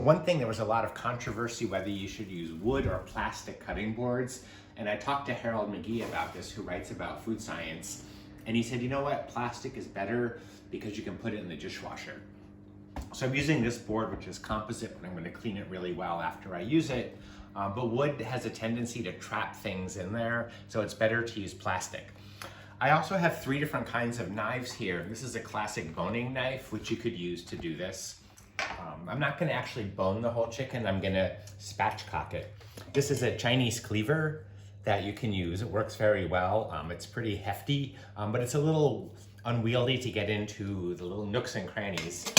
One thing, there was a lot of controversy whether you should use wood or plastic cutting boards. And I talked to Harold McGee about this, who writes about food science. And he said, you know what, plastic is better because you can put it in the dishwasher. So I'm using this board, which is composite, but I'm going to clean it really well after I use it. But wood has a tendency to trap things in there, so it's better to use plastic. I also have 3 different kinds of knives here. This is a classic boning knife, which you could use to do this. I'm not going to actually bone the whole chicken. I'm going to spatchcock it. This is a Chinese cleaver that you can use. It works very well. It's pretty hefty, but it's a little unwieldy to get into the little nooks and crannies.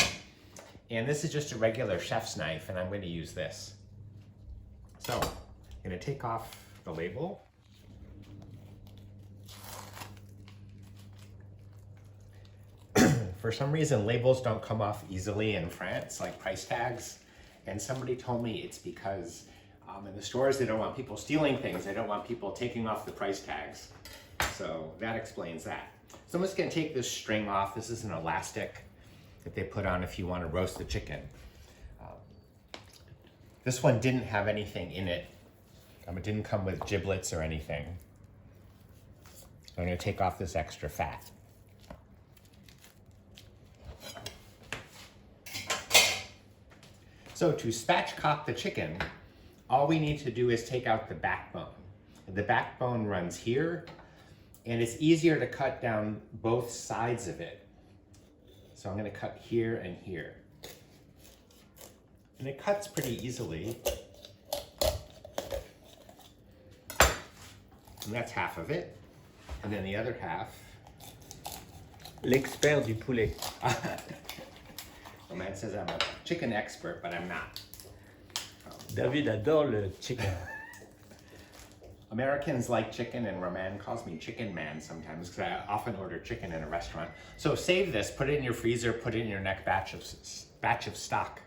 And this is just a regular chef's knife, and I'm going to use this. So I'm going to take off the label. For some reason, labels don't come off easily in France, like price tags. And somebody told me it's because in the stores, they don't want people stealing things. They don't want people taking off the price tags. So that explains that. So I'm just gonna take this string off. This is an elastic that they put on if you want to roast the chicken. This one didn't have anything in it. It didn't come with giblets or anything. I'm gonna take off this extra fat. So to spatchcock the chicken, all we need to do is take out the backbone. The backbone runs here, and it's easier to cut down both sides of it. So I'm going to cut here and here. And it cuts pretty easily. And that's half of it. And then the other half. L'expert du poulet. The man says I'm a chicken expert, but I'm not. David adore le chicken. Americans like chicken, and Roman calls me chicken man sometimes because I often order chicken in a restaurant. So save this, put it in your freezer, put it in your next batch of stock.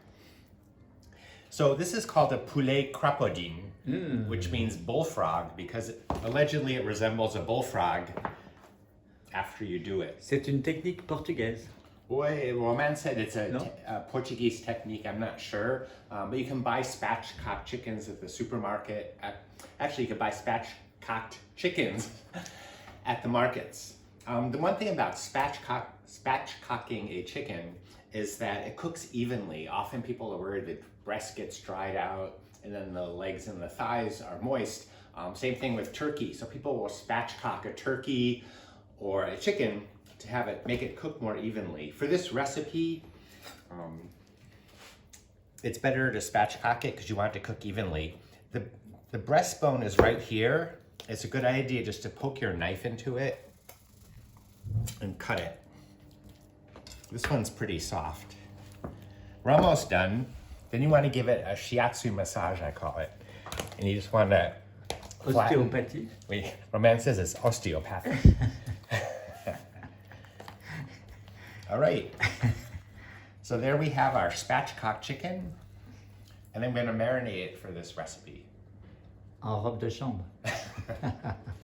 So this is called a poulet crapaudine, which means bullfrog, because allegedly it resembles a bullfrog after you do it. C'est une technique portugaise. Boy, Roman said it's a Portuguese technique. I'm not sure, but you can buy spatchcocked chickens at the supermarket. Actually, you can buy spatchcocked chickens at the markets. The one thing about spatchcocking a chicken is that it cooks evenly. Often people are worried that breast gets dried out and then the legs and the thighs are moist. Same thing with turkey. So people will spatchcock a turkey or a chicken to have it, make it cook more evenly. For this recipe, it's better to spatchcock it because you want it to cook evenly. The breastbone is right here. It's a good idea just to poke your knife into it and cut it. This one's pretty soft. We're almost done. Then you want to give it a shiatsu massage, I call it. And you just want to flatten. Osteopathy. Wait, Roman says it's osteopathic. All right, so there we have our spatchcock chicken, and I'm going to marinate it for this recipe. En robe de chambre.